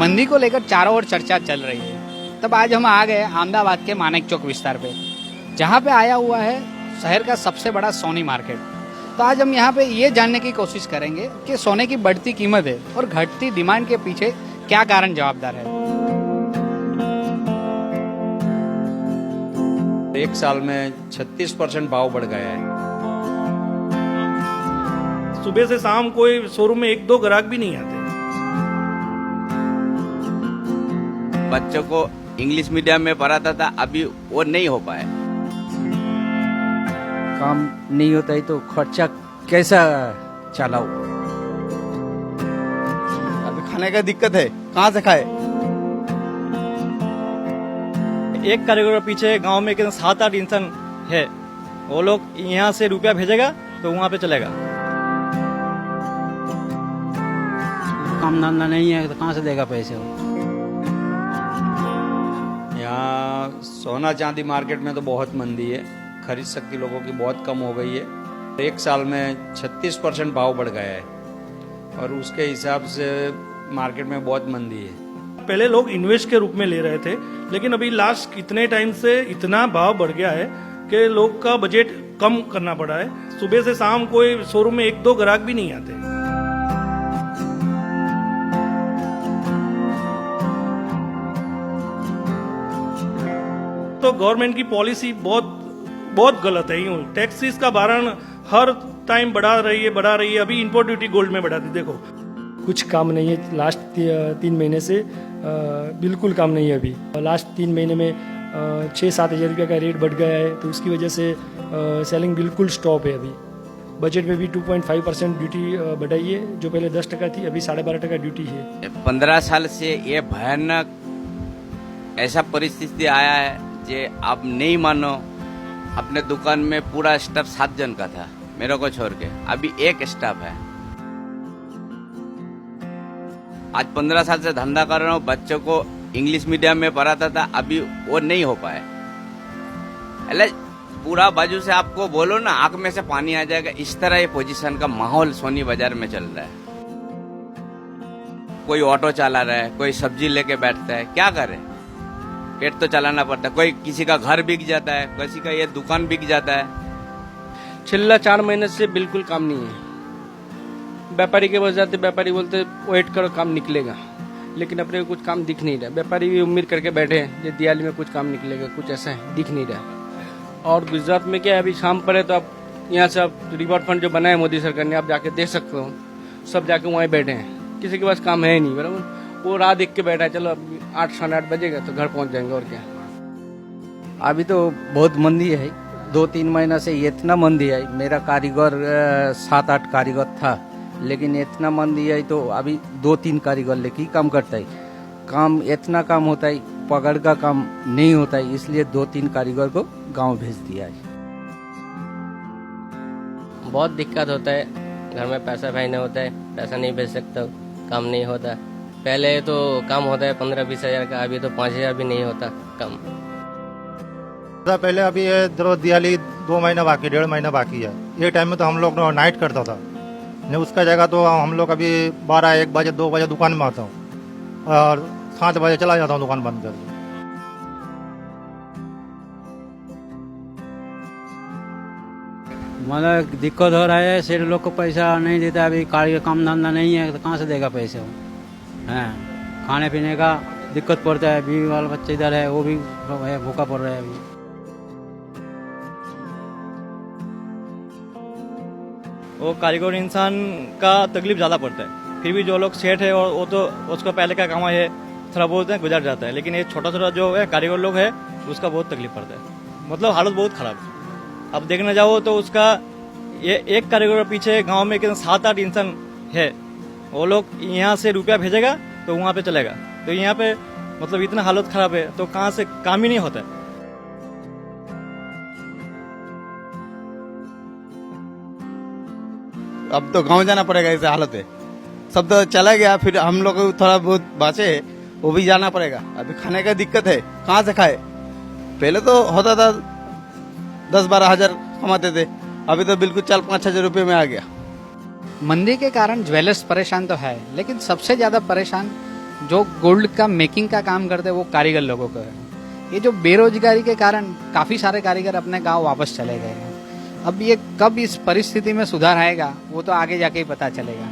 मंदी को लेकर चारों ओर चर्चा चल रही है। तब आज हम आ गए अहमदाबाद के मानेक चौक विस्तार पे, जहाँ पे आया हुआ है शहर का सबसे बड़ा सोनी मार्केट। तो आज हम यहाँ पे ये जानने की कोशिश करेंगे कि सोने की बढ़ती कीमत है और घटती डिमांड के पीछे क्या कारण जवाबदार है। एक साल में 36% भाव बढ़ गया है। सुबह से शाम कोई शोरूम में एक दो ग्राहक भी नहीं आते। बच्चों को इंग्लिश मीडियम में पढ़ाता था, अभी वो नहीं हो पाए। काम नहीं होता है तो खर्चा कैसा चलाओ। अभी खाने का दिक्कत है, कहाँ से खाए। एक कारीगर के पीछे गांव में 7-8 इंसान है। वो लोग यहाँ से रुपया भेजेगा तो वहाँ पे चलेगा। काम धंधा नहीं है तो कहाँ से देगा पैसे वो। यहाँ सोना चांदी मार्केट में तो बहुत मंदी है, खरीद शक्ति लोगों की बहुत कम हो गई है। एक साल में 36% भाव बढ़ गया है और उसके हिसाब से मार्केट में बहुत मंदी है। पहले लोग इन्वेस्ट के रूप में ले रहे थे, लेकिन अभी लास्ट कितने टाइम से इतना भाव बढ़ गया है कि लोग का बजट कम करना पड़ा है। सुबह से शाम कोई शोरूम में एक दो ग्राहक भी नहीं आते। तो गवर्नमेंट की पॉलिसी बहुत गलत है। यूं टैक्सेस का भारण हर टाइम बढ़ा रही है। अभी इंपोर्ट ड्यूटी गोल्ड में बढ़ा दी। देखो कुछ काम नहीं है लास्ट 3 महीने से, बिल्कुल काम नहीं है। अभी लास्ट 3 महीने में 6-7 हज़ार रुपये का रेट बढ़ गया है, तो उसकी वजह से सेलिंग बिल्कुल स्टॉप है। अभी बजट में भी 2.5% ड्यूटी बढ़ाई है, जो पहले 10% थी, अभी 12.5% ड्यूटी है। 15 साल से ये भयानक ऐसा परिस्थिति आया है जे आप नहीं मानो। अपने दुकान में पूरा स्टाफ 7 जन का था, मेरे को छोड़ के। अभी एक स्टाफ है। आज 15 साल से धंधा कर रहा हूँ, बच्चों को इंग्लिश मीडियम में पढ़ाता था, अभी वो नहीं हो पाए। अरे पूरा बाजू से आपको बोलो ना, आंख में से पानी आ जाएगा। इस तरह ये पोजीशन का माहौल सोनी बाजार में चल रहा है। कोई ऑटो चला रहा है, कोई सब्जी लेके बैठता है, क्या करे, पेट तो चलाना पड़ता है। कोई किसी का घर बिक जाता है, किसी का ये दुकान बिक जाता है। छिल्ला 4 महीने से बिल्कुल काम नहीं है। व्यापारी के पास जाते, व्यापारी बोलते वेट करो काम निकलेगा, लेकिन अपने को कुछ काम दिख नहीं रहा। व्यापारी भी उम्मीद करके बैठे हैं ये दिवाली में कुछ काम निकलेगा, कुछ ऐसा है दिख नहीं रहा। और गुजरात में क्या है, अभी शाम पड़े तो आप यहाँ से आप रिवर फंड जो बनाए मोदी सरकार ने, आप जाके देख सकते हो, सब जाके वहीं बैठे हैं। किसी के पास काम है नहीं, बराबर। वो राह देख के बैठा है, चलो अब 8-8:30 बजेगा तो घर पहुंच जाएंगे, और क्या। अभी तो बहुत मंदी है, 2-3 महीना से इतना मंदी है। मेरा कारीगर 7-8 कारीगर था, लेकिन इतना मंदी है तो अभी 2-3 कारीगर लेके काम करता है। काम इतना काम होता है, पकड़ का काम नहीं होता है, इसलिए 2-3 कारीगर को गांव भेज दिया है। बहुत दिक्कत होता है, घर में पैसा भाई नहीं होता है, पैसा नहीं भेज सकता, काम नहीं होता। पहले तो काम होता है 15-20 हज़ार का, अभी तो 5 हज़ार भी नहीं होता कम। पहले अभी दिवाली 2 महीना बाकी, 1.5 महीना बाकी है। ये टाइम में तो हम लोग नाइट करता था, नहीं उसका जगह तो हम लोग अभी 12-1 बजे 2 बजे दुकान में आता हूँ और 7 बजे चला जाता हूँ दुकान बंद करके। मतलब दिक्कत हो रहा है, सेठ लोग को पैसा नहीं देता। अभी कार्य काम धंधा नहीं है तो कहाँ से देगा पैसे वो। हैं खाने पीने का दिक्कत पड़ता है, बीवी वाला बच्चे इधर है, वो भी भूखा पड़ रहा है अभी। वो कारीगर इंसान का तकलीफ ज़्यादा पड़ता है। फिर भी जो लोग सेठ है और वो तो उसको पहले का कमाई है, थोड़ा बहुत है गुजर जाता है। लेकिन ये छोटा जो है कारीगर लोग है, उसका बहुत तकलीफ पड़ता है। मतलब हालत बहुत खराब है। अब देखने जाओ तो उसका ये एक कारीगर के पीछे गांव में 7-8 इंसान है। वो लोग यहाँ से रुपया भेजेगा तो वहाँ पे चलेगा। तो यहाँ पे मतलब इतना हालत खराब है, तो कहाँ से काम ही नहीं होता है। अब तो गांव जाना पड़ेगा, ऐसे हालत है। सब तो चला गया, फिर हम लोग थोड़ा बहुत बचे, वो भी जाना पड़ेगा। अभी खाने का दिक्कत है, कहाँ से खाए। पहले तो होता था 10-12 हज़ार कमाते थे, अभी तो बिल्कुल 4-5 हज़ार रुपये में आ गया। मंदी के कारण ज्वेलर्स परेशान तो है, लेकिन सबसे ज्यादा परेशान जो गोल्ड का मेकिंग का काम करते हैं वो कारीगर लोगों को है। ये जो बेरोजगारी के कारण काफी सारे कारीगर अपने गांव वापस चले गए हैं। अब ये कब इस परिस्थिति में सुधार आएगा वो तो आगे जाके ही पता चलेगा।